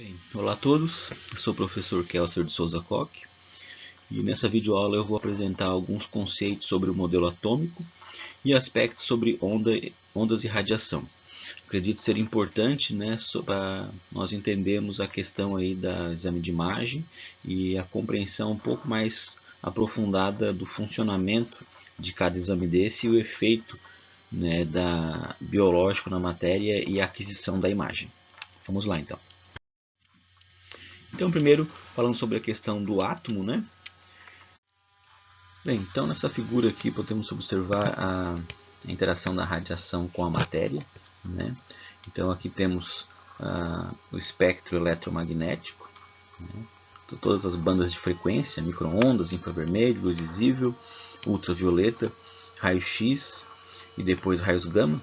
Bem, olá a todos, eu sou o professor Kelser de Souza Koch e nessa videoaula eu vou apresentar alguns conceitos sobre o modelo atômico e aspectos sobre ondas e radiação. Acredito ser importante, né, para nós entendermos a questão aí da exame de imagem e a compreensão um pouco mais aprofundada do funcionamento de cada exame desse e o efeito, né, biológico na matéria e a aquisição da imagem. Vamos lá então. Então, primeiro, falando sobre a questão do átomo, né? Bem, então nessa figura aqui podemos observar a interação da radiação com a matéria, né? Então aqui temos o espectro eletromagnético, né? Todas as bandas de frequência, micro-ondas, infravermelho, luz visível, ultravioleta, raio-x e depois raios gama,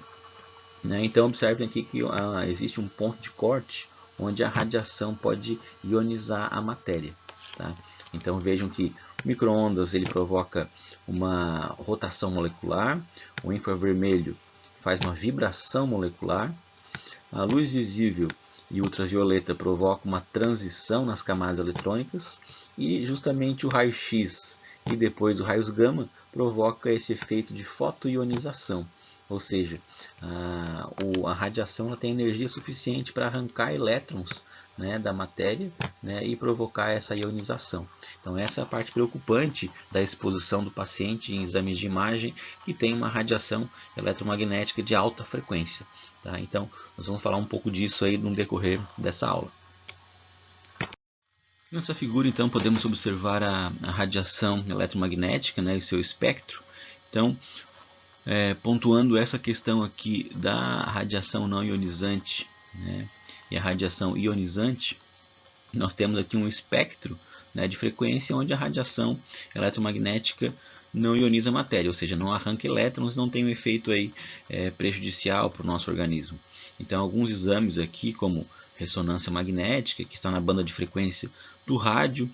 né? Então observem aqui que existe um ponto de corte onde a radiação pode ionizar a matéria. Tá? Então vejam que o micro-ondas ele provoca uma rotação molecular, o infravermelho faz uma vibração molecular, a luz visível e ultravioleta provocam uma transição nas camadas eletrônicas e justamente o raio-x e depois o raios gama provoca esse efeito de fotoionização. Ou seja, a radiação tem energia suficiente para arrancar elétrons, né, da matéria, né, e provocar essa ionização. Então essa é a parte preocupante da exposição do paciente em exames de imagem que tem uma radiação eletromagnética de alta frequência. Tá? Então nós vamos falar um pouco disso aí no decorrer dessa aula. Nessa figura então podemos observar a radiação eletromagnética, né, e seu espectro. Então pontuando essa questão aqui da radiação não ionizante, né, e a radiação ionizante, nós temos aqui um espectro, né, de frequência onde a radiação eletromagnética não ioniza a matéria, ou seja, não arranca elétrons, não tem um efeito aí, prejudicial para o nosso organismo. Então alguns exames aqui, como ressonância magnética, que está na banda de frequência do rádio,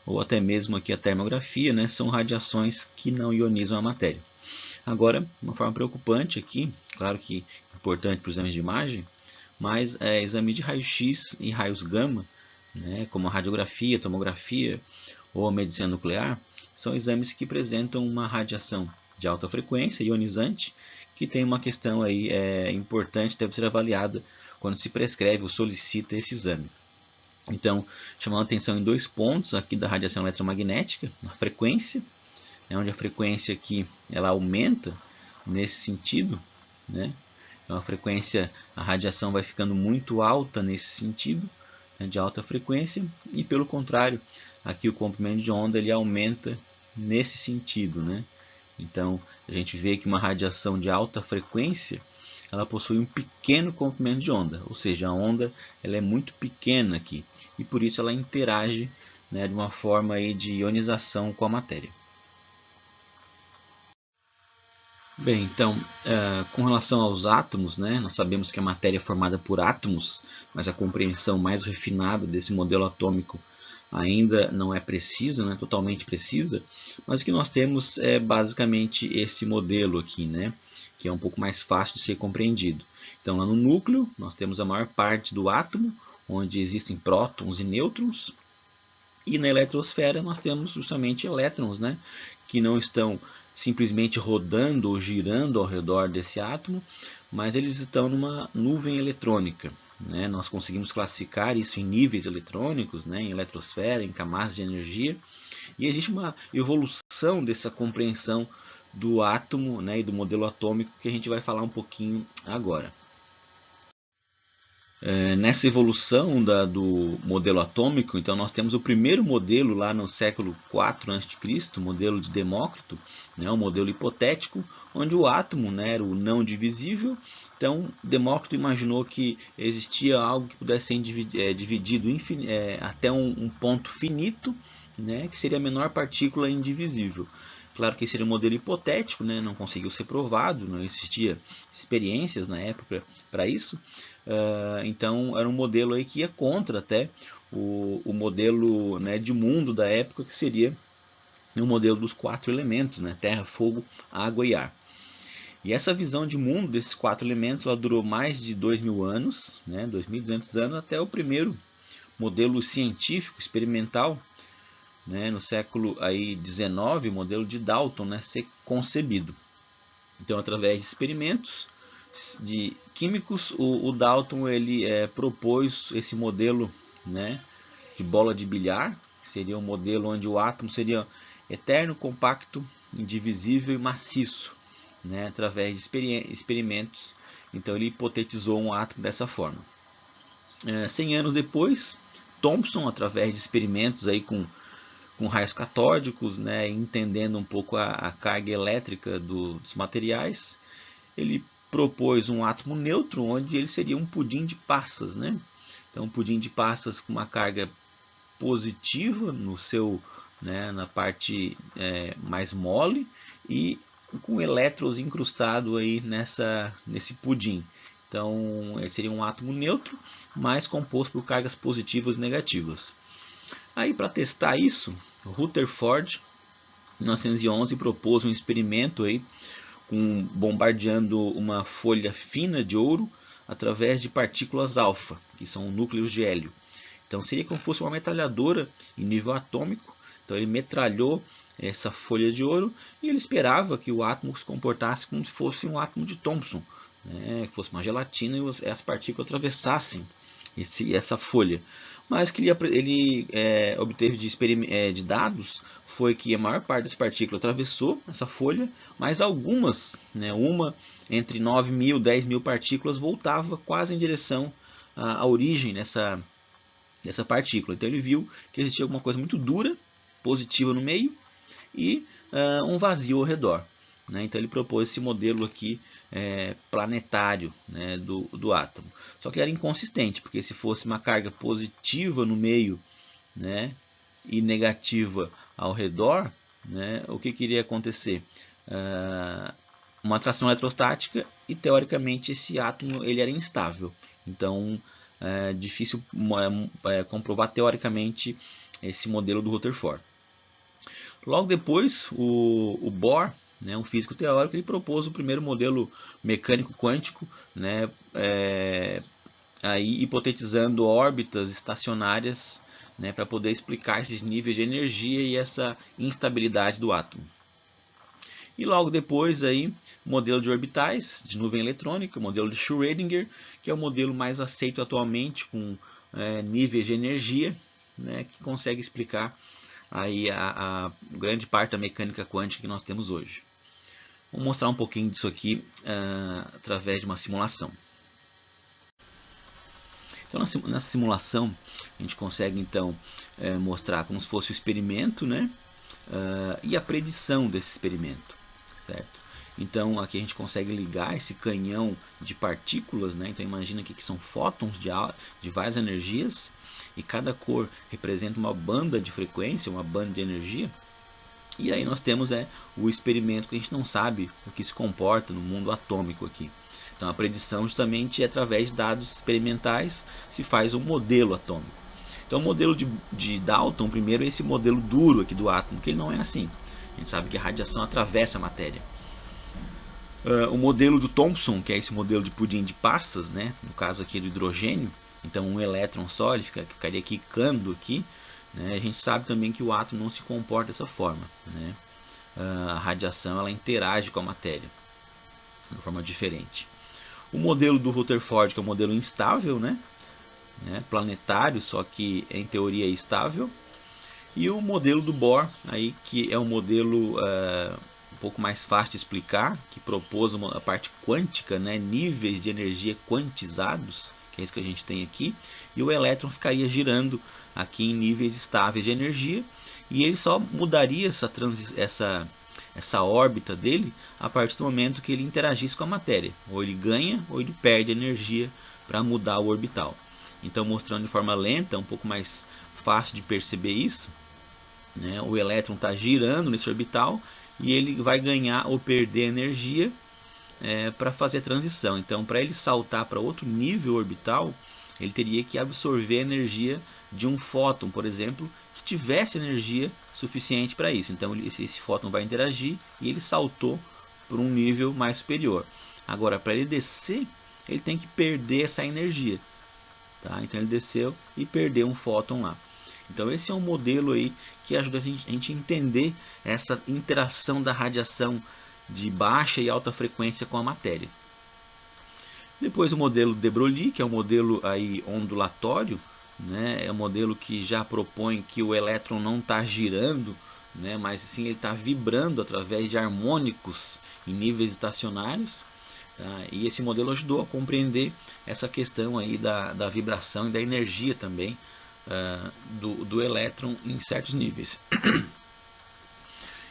ou até mesmo aqui a termografia, né, são radiações que não ionizam a matéria. Agora, uma forma preocupante aqui, claro que importante para os exames de imagem, mas exame de raio-x e raios gama, né, como a radiografia, tomografia ou a medicina nuclear, são exames que apresentam uma radiação de alta frequência, ionizante, que tem uma questão aí, importante, deve ser avaliada quando se prescreve ou solicita esse exame. Então, chamando a atenção em dois pontos aqui da radiação eletromagnética, a frequência, onde a frequência aqui ela aumenta nesse sentido, né? Então a radiação vai ficando muito alta nesse sentido, né, de alta frequência, e pelo contrário, aqui o comprimento de onda ele aumenta nesse sentido, né? Então a gente vê que uma radiação de alta frequência ela possui um pequeno comprimento de onda, ou seja, a onda ela é muito pequena aqui e por isso ela interage, né, de uma forma aí de ionização com a matéria. Bem, então, com relação aos átomos, né, nós sabemos que a matéria é formada por átomos, mas a compreensão mais refinada desse modelo atômico ainda não é precisa, não é totalmente precisa, mas o que nós temos é basicamente esse modelo aqui, né, que é um pouco mais fácil de ser compreendido. Então, lá no núcleo, nós temos a maior parte do átomo, onde existem prótons e nêutrons, e na eletrosfera nós temos justamente elétrons, né, que não estão simplesmente rodando ou girando ao redor desse átomo, mas eles estão numa nuvem eletrônica. Né? Nós conseguimos classificar isso em níveis eletrônicos, né, em eletrosfera, em camadas de energia, e existe uma evolução dessa compreensão do átomo, né, e do modelo atômico que a gente vai falar um pouquinho agora. Nessa evolução do modelo atômico, então nós temos o primeiro modelo lá no século IV a.C., o modelo de Demócrito, né, um modelo hipotético, onde o átomo, né, era o não divisível. Então Demócrito imaginou que existia algo que pudesse ser dividido até um ponto finito, né, que seria a menor partícula indivisível. Claro que esse era um modelo hipotético, né, não conseguiu ser provado, não existia experiências na época para isso. Então era um modelo aí que ia contra até o modelo, né, de mundo da época, que seria o modelo dos 4 elementos, né, terra, fogo, água e ar. E essa visão de mundo desses 4 elementos ela durou mais de 2.000 anos, né, 2.200 anos, até o primeiro modelo científico, experimental, né, no século aí 19, o modelo de Dalton, né, ser concebido. Então, através de experimentos de químicos, o Dalton ele propôs esse modelo, né, de bola de bilhar, que seria um modelo onde o átomo seria eterno, compacto, indivisível e maciço, né, através de experimentos. Então ele hipotetizou um átomo dessa forma. 100 anos depois, Thomson, através de experimentos aí com raios catódicos, né, entendendo um pouco a carga elétrica dos materiais, ele propôs um átomo neutro, onde ele seria um pudim de passas, né? Então, um pudim de passas com uma carga positiva no seu, né, na parte mais mole e com elétrons incrustado aí nesse pudim. Então, ele seria um átomo neutro, mas composto por cargas positivas e negativas. Aí, para testar isso, Rutherford, em 1911, propôs um experimento aí, bombardeando uma folha fina de ouro através de partículas alfa, que são núcleos de hélio. Então seria como se fosse uma metralhadora em nível atômico. Então ele metralhou essa folha de ouro e ele esperava que o átomo se comportasse como se fosse um átomo de Thomson, né? Que fosse uma gelatina e as partículas atravessassem essa folha. Mas o que ele obteve de dados foi que a maior parte das partículas atravessou essa folha, mas algumas, né, uma entre 9.000 e 10.000 partículas, voltava quase em direção à origem dessa partícula. Então ele viu que existia alguma coisa muito dura, positiva no meio, e um vazio ao redor. Né? Então ele propôs esse modelo aqui planetário, né, do átomo. Só que ele era inconsistente, porque se fosse uma carga positiva no meio, né, e negativa ao redor, né, o que iria acontecer? Uma atração eletrostática e teoricamente esse átomo ele era instável. Então é difícil comprovar teoricamente esse modelo do Rutherford. Logo depois, o Bohr, né, um físico teórico, ele propôs o primeiro modelo mecânico quântico, né, aí hipotetizando órbitas estacionárias, né, para poder explicar esses níveis de energia e essa instabilidade do átomo. E logo depois, aí, modelo de orbitais de nuvem eletrônica, o modelo de Schrödinger, que é o modelo mais aceito atualmente com níveis de energia, né, que consegue explicar aí a grande parte da mecânica quântica que nós temos hoje. Vou mostrar um pouquinho disso aqui através de uma simulação. Então, nessa simulação, a gente consegue então mostrar como se fosse o experimento, né, e a predição desse experimento, certo? Então, aqui a gente consegue ligar esse canhão de partículas, né? Então, imagina aqui que são fótons de várias energias, e cada cor representa uma banda de frequência, uma banda de energia. E aí nós temos o experimento que a gente não sabe o que se comporta no mundo atômico aqui. Então a predição justamente é através de dados experimentais se faz um modelo atômico. Então o modelo de Dalton primeiro é esse modelo duro aqui do átomo, que ele não é assim. A gente sabe que a radiação atravessa a matéria. O modelo do Thomson, que é esse modelo de pudim de passas, né? No caso aqui do hidrogênio, então um elétron só, ele ficaria quicando aqui, né? A gente sabe também que o átomo não se comporta dessa forma, né? A radiação ela interage com a matéria de uma forma diferente. O modelo do Rutherford, que é um modelo instável, né? Planetário, só que em teoria é estável. E o modelo do Bohr, aí, que é um modelo um pouco mais fácil de explicar, que propôs a parte quântica, né? Níveis de energia quantizados, que é isso que a gente tem aqui, e o elétron ficaria girando aqui em níveis estáveis de energia, e ele só mudaria essa órbita dele a partir do momento que ele interagisse com a matéria. Ou ele ganha ou ele perde energia para mudar o orbital. Então, mostrando de forma lenta, um pouco mais fácil de perceber isso, né? O elétron está girando nesse orbital e ele vai ganhar ou perder energia para fazer a transição. Então, para ele saltar para outro nível orbital, ele teria que absorver a energia de um fóton, por exemplo, que tivesse energia suficiente para isso. Então, esse fóton vai interagir e ele saltou para um nível mais superior. Agora, para ele descer, ele tem que perder essa energia. Tá? Então ele desceu e perdeu um fóton lá. Então esse é um modelo aí que ajuda a gente a entender essa interação da radiação de baixa e alta frequência com a matéria. Depois o modelo de Broglie, que é um modelo aí ondulatório, né? É um modelo que já propõe que o elétron não está girando, né? Mas sim ele está vibrando através de harmônicos em níveis estacionários. Tá? E esse modelo ajudou a compreender essa questão aí da vibração e da energia também do elétron em certos níveis.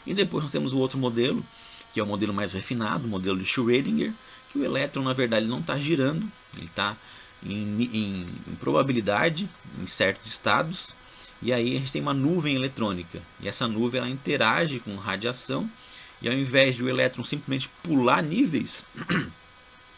E depois nós temos o outro modelo, que é o modelo mais refinado, o modelo de Schrödinger, que o elétron na verdade não está girando, ele está em probabilidade em certos estados, e aí a gente tem uma nuvem eletrônica, e essa nuvem ela interage com radiação, e ao invés de o elétron simplesmente pular níveis,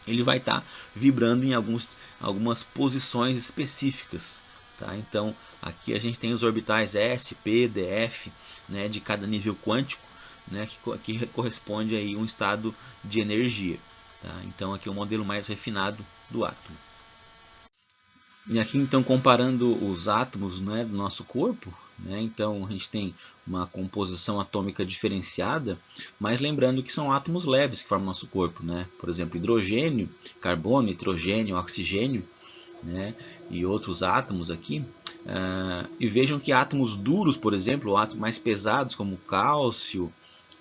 ele vai estar vibrando em algumas posições específicas. Tá? Então aqui a gente tem os orbitais S, P, D, F, né, de cada nível quântico, né, que corresponde a um estado de energia. Tá? Então aqui é o modelo mais refinado do átomo. E aqui então comparando os átomos, né, do nosso corpo, né, então a gente tem uma composição atômica diferenciada, mas lembrando que são átomos leves que formam nosso corpo, né? Por exemplo, hidrogênio, carbono, nitrogênio, oxigênio, né, e outros átomos aqui. E vejam que átomos duros, por exemplo, átomos mais pesados como o cálcio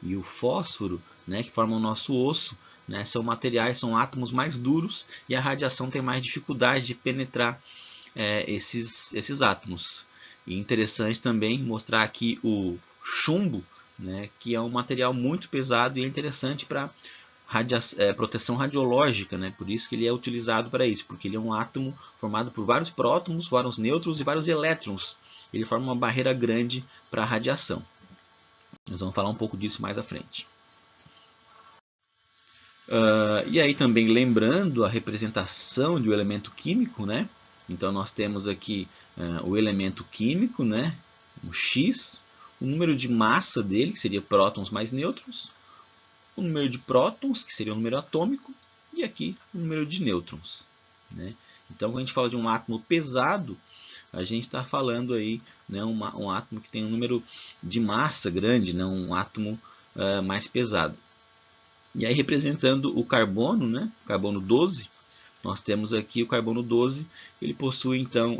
e o fósforo, né, que formam o nosso osso, né, são materiais, são átomos mais duros e a radiação tem mais dificuldade de penetrar esses átomos. E interessante também mostrar aqui o chumbo, né, que é um material muito pesado e é interessante para proteção radiológica, né? Por isso que ele é utilizado para isso, porque ele é um átomo formado por vários prótons, vários nêutrons e vários elétrons. Ele forma uma barreira grande para a radiação. Nós vamos falar um pouco disso mais à frente. E aí também lembrando a representação de um elemento químico, né? Então nós temos aqui o elemento químico, né? O X, o número de massa dele, que seria prótons mais nêutrons, o número de prótons, que seria o número atômico, e aqui o número de nêutrons. Né? Então quando a gente fala de um átomo pesado, a gente está falando aí, né, um átomo que tem um número de massa grande, né, um átomo mais pesado. E aí representando o carbono, né, carbono 12, nós temos aqui o carbono 12, ele possui então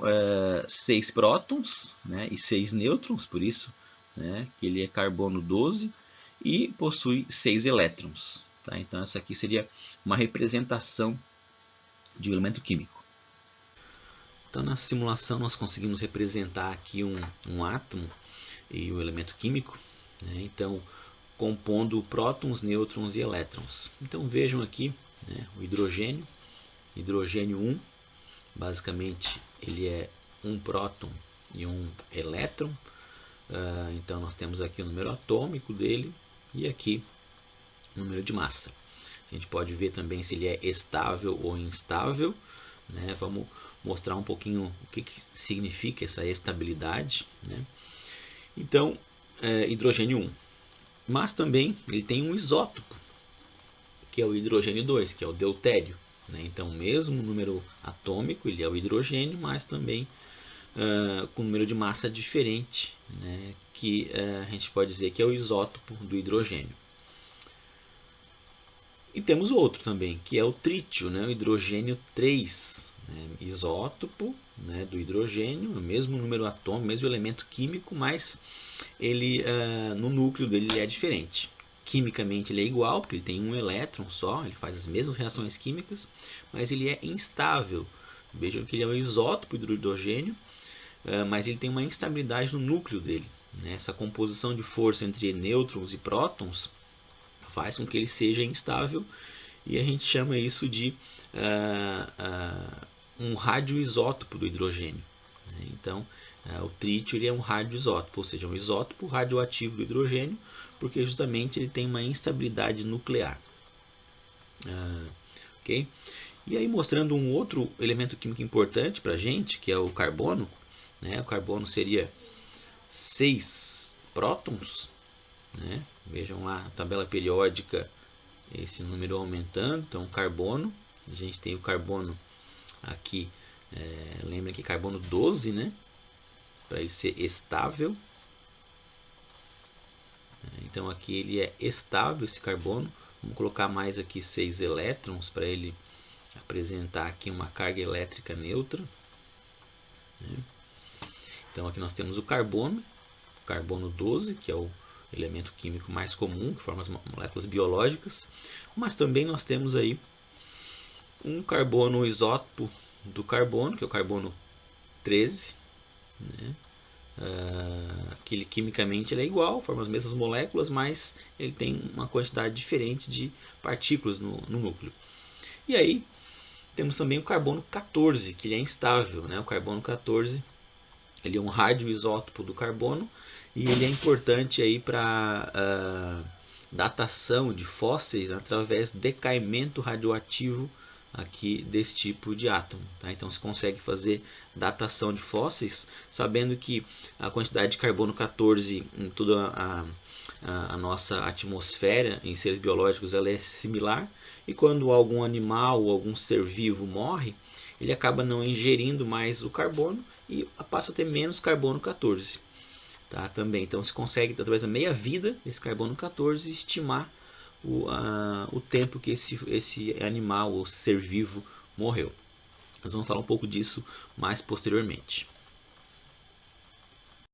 6 prótons, né, e 6 nêutrons, por isso, né, que ele é carbono 12, e possui 6 elétrons. Tá? Então essa aqui seria uma representação de um elemento químico. Então na simulação nós conseguimos representar aqui um átomo e um elemento químico, né? Então compondo prótons, nêutrons e elétrons. Então vejam aqui, né, o hidrogênio, hidrogênio 1, basicamente ele é um próton e um elétron. Então nós temos aqui o número atômico dele e aqui o número de massa. A gente pode ver também se ele é estável ou instável, né? Vamos mostrar um pouquinho o que significa essa estabilidade, né? Então, hidrogênio 1. Mas também ele tem um isótopo, que é o hidrogênio 2, que é o deutério. Né? Então, o mesmo número atômico, ele é o hidrogênio, mas também com número de massa diferente, né? Que a gente pode dizer que é o isótopo do hidrogênio. E temos outro também, que é o trítio, né? O hidrogênio 3, né? Isótopo, né, do hidrogênio, o mesmo número atômico, mesmo elemento químico, mas ele no núcleo dele ele é diferente. Quimicamente ele é igual, porque ele tem um elétron só, ele faz as mesmas reações químicas, mas ele é instável. Vejam que ele é um isótopo do hidrogênio, mas ele tem uma instabilidade no núcleo dele. Né? Essa composição de força entre nêutrons e prótons faz com que ele seja instável e a gente chama isso de um radioisótopo do hidrogênio. Né? Então, o trítio ele é um radioisótopo, ou seja, um isótopo radioativo do hidrogênio, porque justamente ele tem uma instabilidade nuclear. Okay? E aí mostrando um outro elemento químico importante para a gente, que é o carbono. Né? O carbono seria 6 prótons. Né? Vejam lá a tabela periódica, esse número aumentando. Então, carbono, a gente tem o carbono aqui Lembra que carbono 12, né? Para ele ser estável. Então aqui ele é estável, esse carbono. Vamos colocar mais aqui 6 elétrons para ele apresentar aqui uma carga elétrica neutra. Então aqui nós temos o carbono 12, que é o elemento químico mais comum, que forma as moléculas biológicas. Mas também nós temos aí um carbono isótopo do carbono, que é o carbono 13, né? Que ele, quimicamente ele é igual, forma as mesmas moléculas, mas ele tem uma quantidade diferente de partículas no núcleo. E aí temos também o carbono 14, que ele é instável, né? O carbono 14 ele é um radioisótopo do carbono e ele é importante aí para datação de fósseis através do decaimento radioativo aqui desse tipo de átomo. Tá? Então se consegue fazer datação de fósseis sabendo que a quantidade de carbono 14 em toda a nossa atmosfera em seres biológicos ela é similar, e quando algum animal ou algum ser vivo morre, ele acaba não ingerindo mais o carbono e passa a ter menos carbono 14. Tá? Também, então se consegue, através da meia-vida desse carbono 14, estimar o tempo que esse animal ou ser vivo morreu. Nós vamos falar um pouco disso mais posteriormente.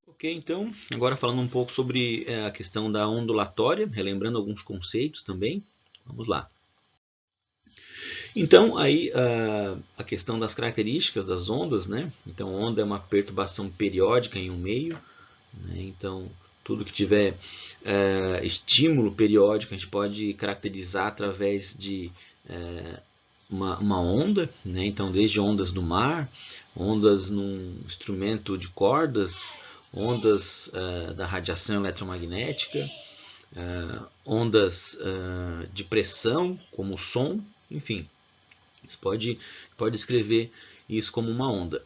Ok, então, agora falando um pouco sobre a questão da ondulatória, relembrando alguns conceitos também. Vamos lá. Então, aí a questão das características das ondas, né? Então, onda é uma perturbação periódica em um meio, né? Então, tudo que tiver estímulo periódico a gente pode caracterizar através de uma onda, né? Então, desde ondas no mar, ondas num instrumento de cordas, ondas da radiação eletromagnética, ondas de pressão, como o som, enfim. Você pode escrever isso como uma onda.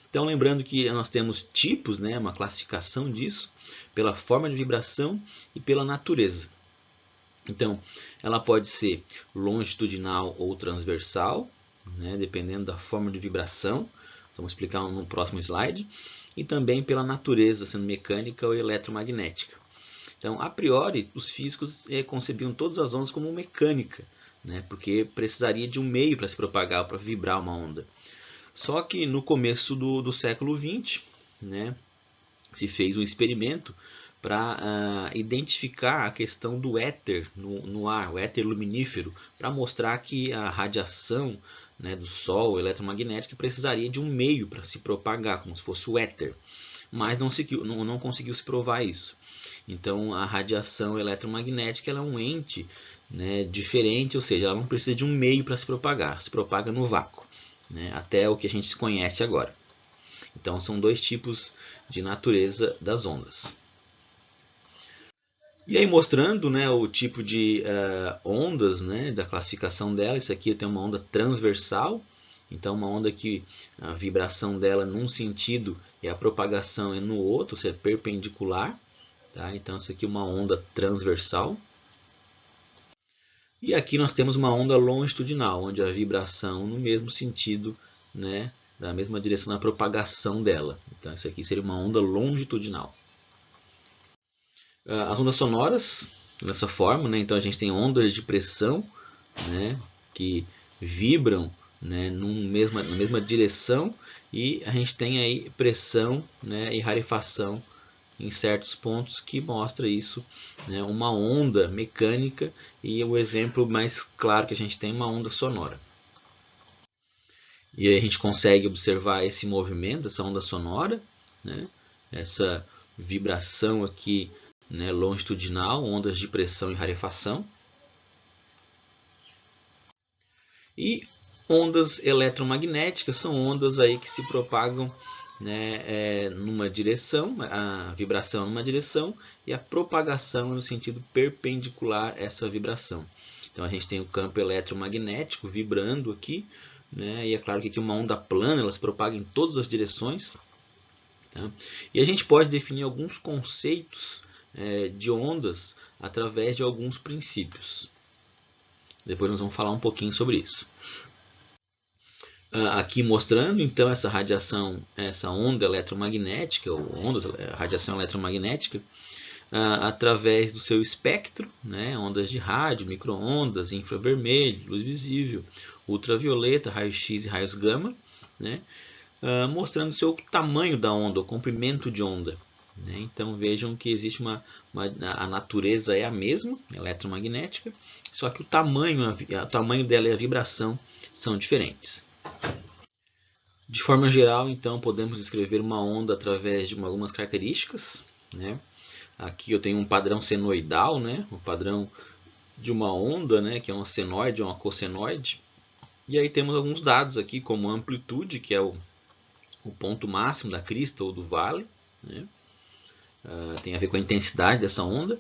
Então, lembrando que nós temos tipos, né, uma classificação disso, pela forma de vibração e pela natureza. Então, ela pode ser longitudinal ou transversal, né, dependendo da forma de vibração. Vamos explicar no próximo slide. E também pela natureza, sendo mecânica ou eletromagnética. Então, a priori, os físicos concebiam todas as ondas como mecânica, né, porque precisaria de um meio para se propagar, para vibrar uma onda. Só que no começo do século XX, né, se fez um experimento para identificar a questão do éter no ar, o éter luminífero, para mostrar que a radiação, né, do Sol eletromagnética precisaria de um meio para se propagar, como se fosse o éter. Mas não conseguiu se provar isso. Então a radiação eletromagnética ela é um ente, né, diferente, ou seja, ela não precisa de um meio para se propagar, se propaga no vácuo, né, até o que a gente conhece agora. Então são dois tipos de natureza das ondas. E aí mostrando, né, o tipo de ondas, né, da classificação dela. Isso aqui tem uma onda transversal. Então uma onda que a vibração dela num sentido e a propagação é no outro, ou seja, perpendicular. Tá? Então isso aqui é uma onda transversal. E aqui nós temos uma onda longitudinal, onde a vibração no mesmo sentido, né, da mesma direção da propagação dela. Então isso aqui seria uma onda longitudinal. As ondas sonoras, dessa forma, né, então a gente tem ondas de pressão, né, que vibram, né, na mesma direção, e a gente tem aí pressão, né, e rarefação em certos pontos que mostra isso, né, uma onda mecânica, e o exemplo mais claro que a gente tem é uma onda sonora. E aí a gente consegue observar esse movimento, essa onda sonora, né, essa vibração aqui, né, longitudinal, ondas de pressão e rarefação. E ondas eletromagnéticas são ondas aí que se propagam, né, numa direção, a vibração numa direção e a propagação no sentido perpendicular a essa vibração. Então a gente tem o campo eletromagnético vibrando aqui, né, e é claro que aqui uma onda plana ela se propaga em todas as direções. Tá? E a gente pode definir alguns conceitos de ondas através de alguns princípios. Depois nós vamos falar um pouquinho sobre isso. Aqui mostrando então essa radiação, essa onda eletromagnética, ou radiação eletromagnética, através do seu espectro, né, ondas de rádio, micro-ondas, infravermelho, luz visível, ultravioleta, raio-x e raios gama, né, mostrando o seu tamanho da onda, o comprimento de onda. Né? Então vejam que existe a natureza é a mesma, eletromagnética, só que o tamanho dela e a vibração são diferentes. De forma geral, então, podemos descrever uma onda através de algumas características. Né? Aqui eu tenho um padrão senoidal, né? Um padrão de uma onda, né? Que é uma senoide, uma cossenoide. E aí temos alguns dados aqui, como a amplitude, que é o ponto máximo da crista ou do vale. Né? Tem a ver com a intensidade dessa onda.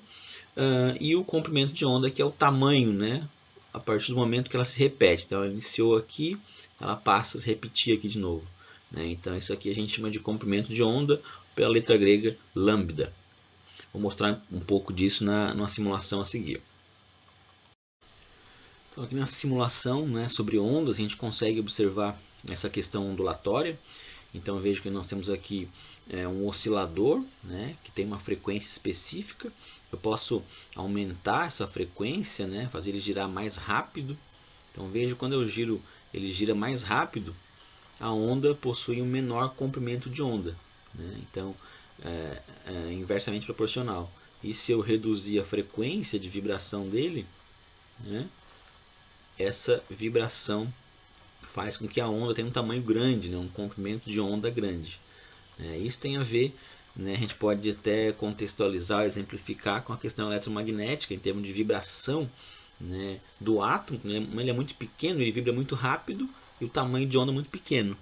E o comprimento de onda, que é o tamanho, né? A partir do momento que ela se repete. Então, ela iniciou aqui, ela passa a se repetir aqui de novo. Né? Então, isso aqui a gente chama de comprimento de onda pela letra grega lambda. Vou mostrar um pouco disso numa simulação a seguir. Então, aqui na simulação, né, sobre ondas, a gente consegue observar essa questão ondulatória. Então, vejo que nós temos aqui um oscilador, né, que tem uma frequência específica. Eu posso aumentar essa frequência, né, fazer ele girar mais rápido. Então, vejo quando eu giro, ele gira mais rápido, a onda possui um menor comprimento de onda. Né? Então, é inversamente proporcional. E se eu reduzir a frequência de vibração dele, né, essa vibração faz com que a onda tenha um tamanho grande, né, um comprimento de onda grande. Isso tem a ver, né, a gente pode até contextualizar, exemplificar com a questão eletromagnética em termos de vibração, né, do átomo. Né, ele é muito pequeno, ele vibra muito rápido e o tamanho de onda é muito pequeno.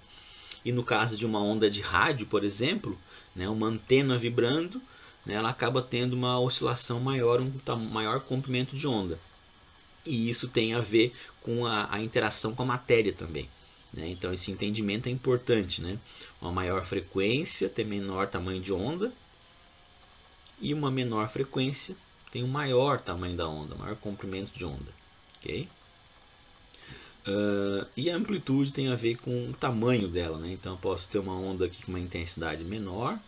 E no caso de uma onda de rádio, por exemplo, né, uma antena vibrando, né, ela acaba tendo uma oscilação maior, um maior comprimento de onda. E isso tem a ver com a interação com a matéria também. Né? Então esse entendimento é importante. Né? Uma maior frequência tem menor tamanho de onda, e uma menor frequência tem um maior tamanho da onda, maior comprimento de onda. Okay? E a amplitude tem a ver com o tamanho dela. Né? Então eu posso ter uma onda aqui com uma intensidade menor,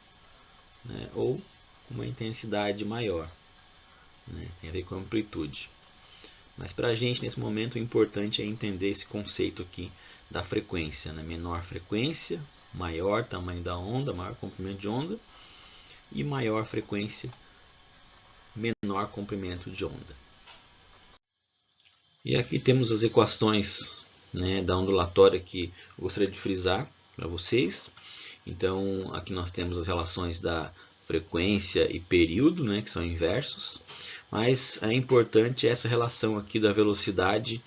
né? Ou uma intensidade maior. Né? Tem a ver com a amplitude. Mas para a gente, nesse momento, o importante é entender esse conceito aqui da frequência. Né? Menor frequência, maior tamanho da onda, maior comprimento de onda. E maior frequência, menor comprimento de onda. E aqui temos as equações, né, da ondulatória que eu gostaria de frisar para vocês. Então, aqui nós temos as relações da frequência e período, né, que são inversos. Mas é importante essa relação aqui da velocidade,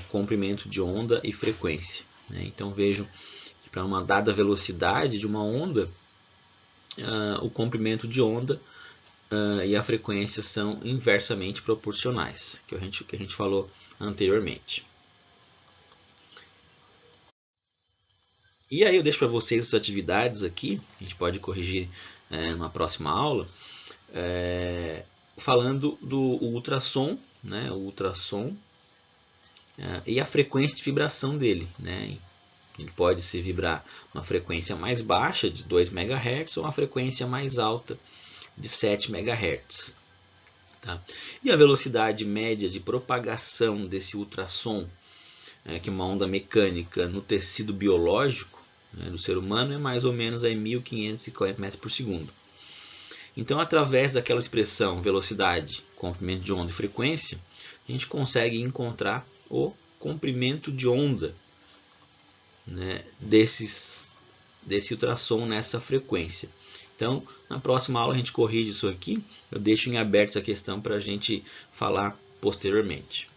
comprimento de onda e frequência. Né? Então vejam que para uma dada velocidade de uma onda, o comprimento de onda e a frequência são inversamente proporcionais, que a gente falou anteriormente. E aí eu deixo para vocês as atividades aqui, a gente pode corrigir na próxima aula, falando do ultrassom, né, o ultrassom e a frequência de vibração dele. Né? Ele pode se vibrar uma frequência mais baixa, de 2 MHz, ou uma frequência mais alta, de 7 MHz. Tá? E a velocidade média de propagação desse ultrassom, que é uma onda mecânica no tecido biológico, né, do ser humano, é mais ou menos 1.540 metros por segundo. Então, através daquela expressão velocidade, comprimento de onda e frequência, a gente consegue encontrar o comprimento de onda, né, desse ultrassom nessa frequência. Então, na próxima aula a gente corrige isso aqui. Eu deixo em aberto essa questão para a gente falar posteriormente.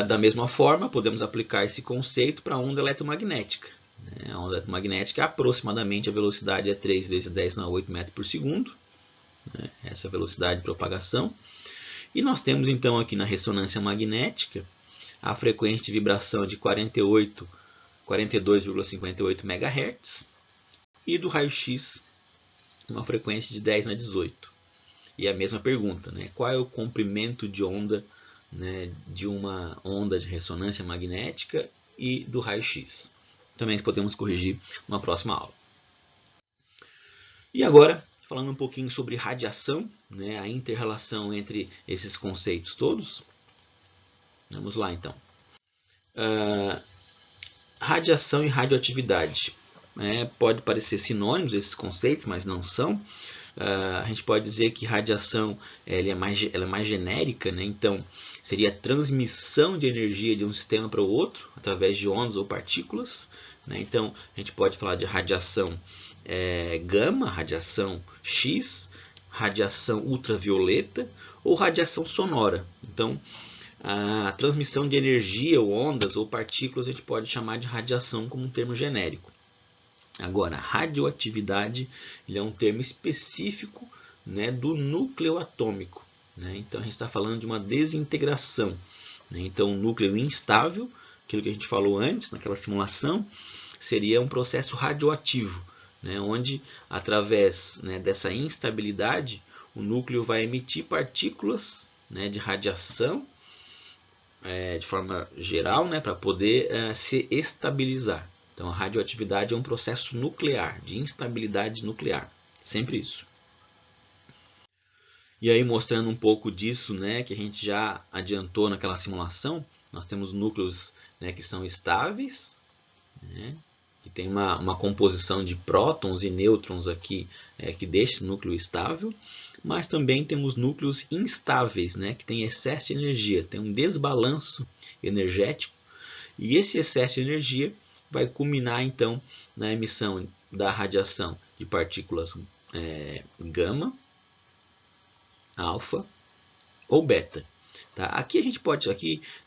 Da mesma forma, podemos aplicar esse conceito para a onda eletromagnética. A onda eletromagnética, aproximadamente, a velocidade é 3 vezes 10 na 8 metros por segundo. Essa é a velocidade de propagação. E nós temos então aqui na ressonância magnética a frequência de vibração de 42,58 MHz. E do raio-x, uma frequência de 10 na 18. E a mesma pergunta, né? Qual é o comprimento de onda, né, de uma onda de ressonância magnética e do raio-x. Também podemos corrigir numa próxima aula. E agora, falando um pouquinho sobre radiação, né, a inter-relação entre esses conceitos todos. Vamos lá então. Radiação e radioatividade. Pode parecer sinônimos esses conceitos, mas não são. A gente pode dizer que radiação ela é mais genérica, né? Então seria a transmissão de energia de um sistema para o outro através de ondas ou partículas, né? Então a gente pode falar de radiação gama, radiação X, radiação ultravioleta ou radiação sonora. Então a transmissão de energia ou ondas ou partículas a gente pode chamar de radiação como um termo genérico. Agora, radioatividade ele é um termo específico, né, do núcleo atômico, né? Então a gente está falando de uma desintegração, né? Então o núcleo instável, aquilo que a gente falou antes naquela simulação, seria um processo radioativo, né, onde através, né, dessa instabilidade o núcleo vai emitir partículas, né, de radiação de forma geral, né, para poder se estabilizar. Então, a radioatividade é um processo nuclear, de instabilidade nuclear. Sempre isso. E aí, mostrando um pouco disso, né, que a gente já adiantou naquela simulação, nós temos núcleos, né, que são estáveis, né, que tem uma composição de prótons e nêutrons aqui, que deixa esse núcleo estável. Mas também temos núcleos instáveis, né, que tem excesso de energia, tem um desbalanço energético. E esse excesso de energia vai culminar então na emissão da radiação de partículas gama, alfa ou beta. Tá? Aqui a gente pode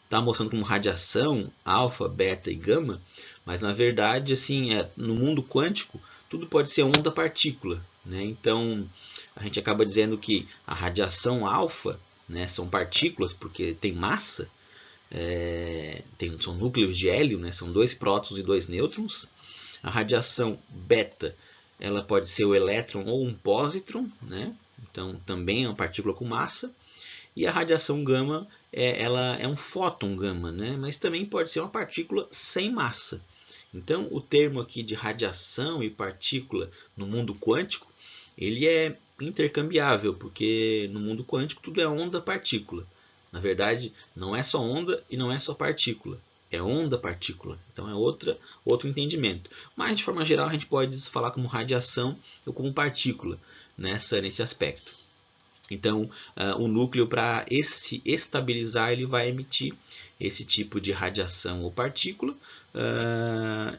tá mostrando como radiação alfa, beta e gama, mas na verdade assim no mundo quântico tudo pode ser onda-partícula, né? Então a gente acaba dizendo que a radiação alfa, né, são partículas porque tem massa. São núcleos de hélio, né? São 2 prótons e 2 nêutrons. A radiação beta ela pode ser o elétron ou um pósitron, né? Então também é uma partícula com massa. E a radiação gama ela é um fóton gama, né? Mas também pode ser uma partícula sem massa. Então o termo aqui de radiação e partícula no mundo quântico ele é intercambiável, porque no mundo quântico tudo é onda-partícula. Na verdade, não é só onda e não é só partícula. É onda-partícula. Então é outro entendimento. Mas, de forma geral, a gente pode falar como radiação ou como partícula nesse aspecto. Então, o núcleo, para se estabilizar, ele vai emitir esse tipo de radiação ou partícula.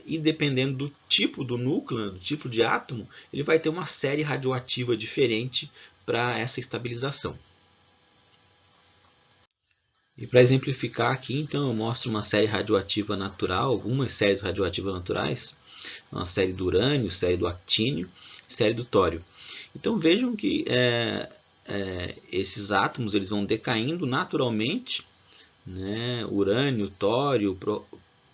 E dependendo do tipo do núcleo, do tipo de átomo, ele vai ter uma série radioativa diferente para essa estabilização. E para exemplificar aqui, então, eu mostro uma série radioativa natural, algumas séries radioativas naturais, uma série do urânio, série do actínio, série do tório. Então vejam que esses átomos eles vão decaindo naturalmente, né? Urânio, tório,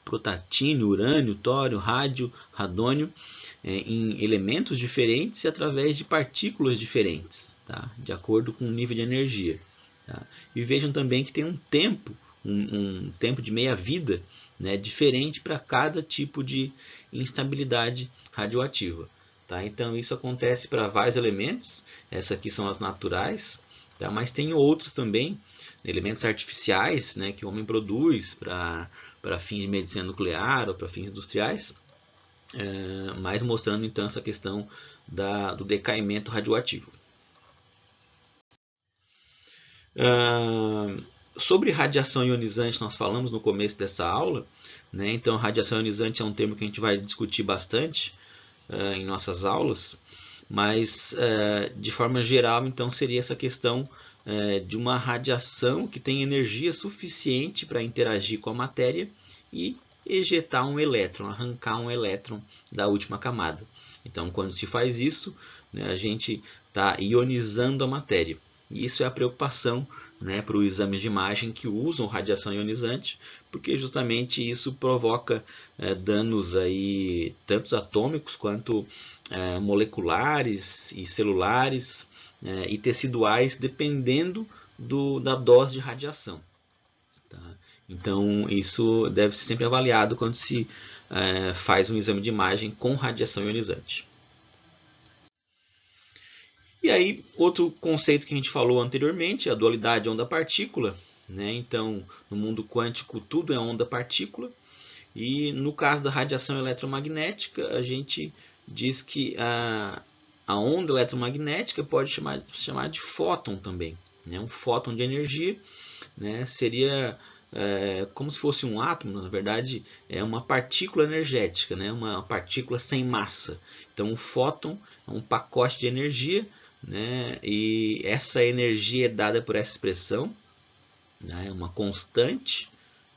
protatínio, urânio, tório, rádio, radônio, em elementos diferentes e através de partículas diferentes, tá? De acordo com o nível de energia. Tá? E vejam também que tem um tempo de meia-vida, né, diferente para cada tipo de instabilidade radioativa. Tá? Então isso acontece para vários elementos, essas aqui são as naturais, tá? Mas tem outros também, elementos artificiais, né, que o homem produz para fins de medicina nuclear ou para fins industriais, mas mostrando então essa questão do decaimento radioativo. Sobre radiação ionizante nós falamos no começo dessa aula, né? Então radiação ionizante é um termo que a gente vai discutir bastante em nossas aulas, mas de forma geral então seria essa questão de uma radiação que tem energia suficiente para interagir com a matéria e ejetar um elétron, arrancar um elétron da última camada. Então quando se faz isso, né, a gente está ionizando a matéria. E isso é a preocupação, né, para os exames de imagem que usam radiação ionizante, porque justamente isso provoca danos aí, tanto atômicos quanto moleculares e celulares e teciduais, dependendo da dose de radiação. Tá? Então, isso deve ser sempre avaliado quando se faz um exame de imagem com radiação ionizante. E aí, outro conceito que a gente falou anteriormente, a dualidade onda-partícula. Né? Então, no mundo quântico, tudo é onda-partícula. E no caso da radiação eletromagnética, a gente diz que a onda eletromagnética pode chamar de fóton também. Né? Um fóton de energia, né? Seria como se fosse um átomo, na verdade é uma partícula energética, né? Uma partícula sem massa. Então o fóton é um pacote de energia, né? E essa energia é dada por essa expressão, né? É uma constante,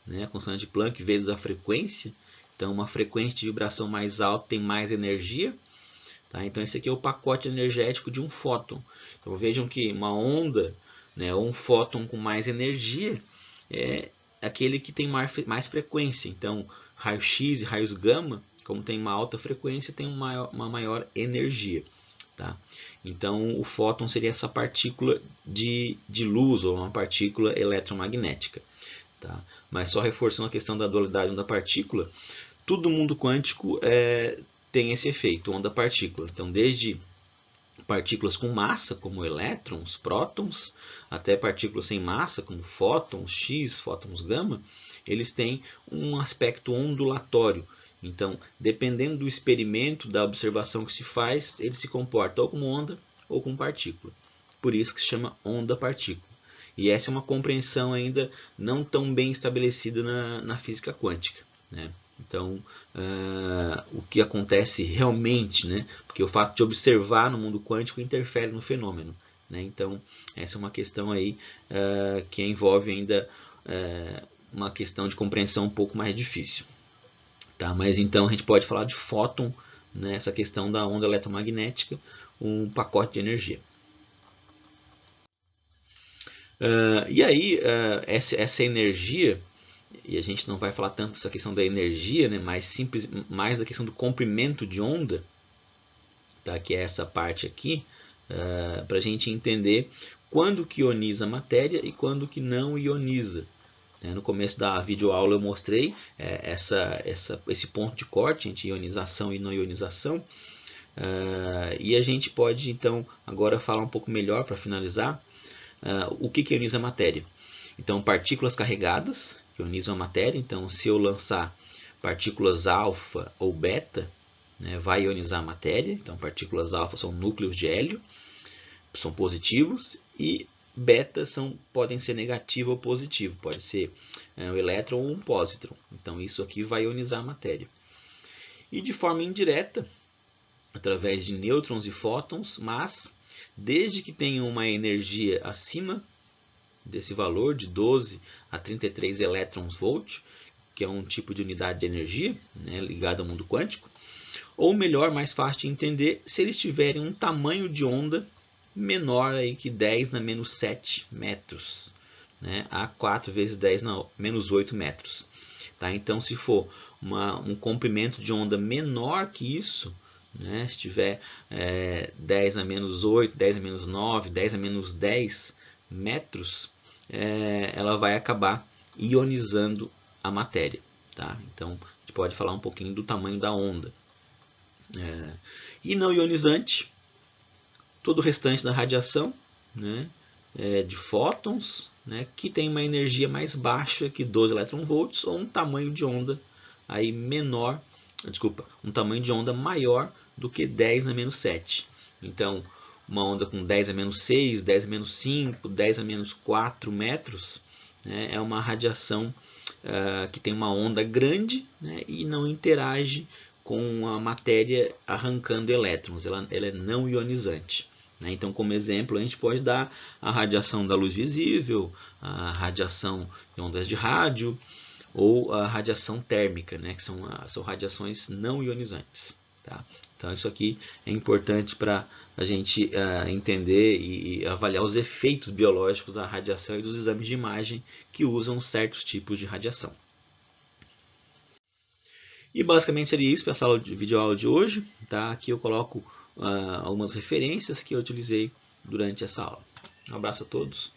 né? A constante de Planck vezes a frequência. Então uma frequência de vibração mais alta tem mais energia. Tá? Então esse aqui é o pacote energético de um fóton. Então vejam que uma onda, né, ou um fóton com mais energia é aquele que tem mais frequência. Então raio-x e raios gama, como tem uma alta frequência, tem uma maior energia. Tá? Então o fóton seria essa partícula de luz, ou uma partícula eletromagnética. Tá? Mas só reforçando a questão da dualidade da partícula, todo mundo quântico tem esse efeito, onda-partícula. Então, desde partículas com massa, como elétrons, prótons, até partículas sem massa, como fótons, X, fótons gama, eles têm um aspecto ondulatório. Então, dependendo do experimento, da observação que se faz, ele se comporta ou como onda ou como partícula. Por isso que se chama onda-partícula. E essa é uma compreensão ainda não tão bem estabelecida na física quântica. Né? Então, o que acontece realmente, né? Porque o fato de observar no mundo quântico interfere no fenômeno. Né? Então, essa é uma questão aí que envolve ainda uma questão de compreensão um pouco mais difícil. Tá? Mas então a gente pode falar de fóton, né? Essa questão da onda eletromagnética, um pacote de energia. E aí, essa energia, e a gente não vai falar tanto dessa questão da energia, né, mais da questão do comprimento de onda, tá, que é essa parte aqui, para a gente entender quando que ioniza a matéria e quando que não ioniza. No começo da videoaula eu mostrei esse ponto de corte entre ionização e não ionização. E a gente pode então agora falar um pouco melhor para finalizar o que ioniza a matéria. Então, partículas carregadas que ionizam a matéria. Então, se eu lançar partículas alfa ou beta, né, vai ionizar a matéria. Então, partículas alfa são núcleos de hélio, são positivos, e beta podem ser negativo ou positivo, pode ser um elétron ou um pósitron. Então, isso aqui vai ionizar a matéria. E de forma indireta, através de nêutrons e fótons, mas desde que tenham uma energia acima desse valor de 12 a 33 elétrons-volt, que é um tipo de unidade de energia, né, ligado ao mundo quântico, ou melhor, mais fácil de entender, se eles tiverem um tamanho de onda menor aí que 10 na menos 7 metros, né, a 4 vezes 10 na menos 8 metros. Tá? Então, se for um comprimento de onda menor que isso, né, se tiver 10 a menos 8, 10 a menos 9, 10 a menos 10 metros, ela vai acabar ionizando a matéria. Tá? Então, a gente pode falar um pouquinho do tamanho da onda. E não ionizante, todo o restante da radiação, né, de fótons, né, que tem uma energia mais baixa que 12 elétron-volts, ou um tamanho de onda aí menor, um tamanho de onda maior do que 10 na menos 7. Então, uma onda com 10 a menos 6, 10 a menos 5, 10 a menos 4 metros, né, é uma radiação que tem uma onda grande, né, e não interage com a matéria arrancando elétrons, ela é não ionizante. Né? Então, como exemplo, a gente pode dar a radiação da luz visível, a radiação de ondas de rádio, ou a radiação térmica, né, que são radiações não ionizantes. Tá? Então, isso aqui é importante para a gente entender e avaliar os efeitos biológicos da radiação e dos exames de imagem que usam certos tipos de radiação. E basicamente seria isso para a sala de videoaula de hoje. Tá? Aqui eu coloco algumas referências que eu utilizei durante essa aula. Um abraço a todos.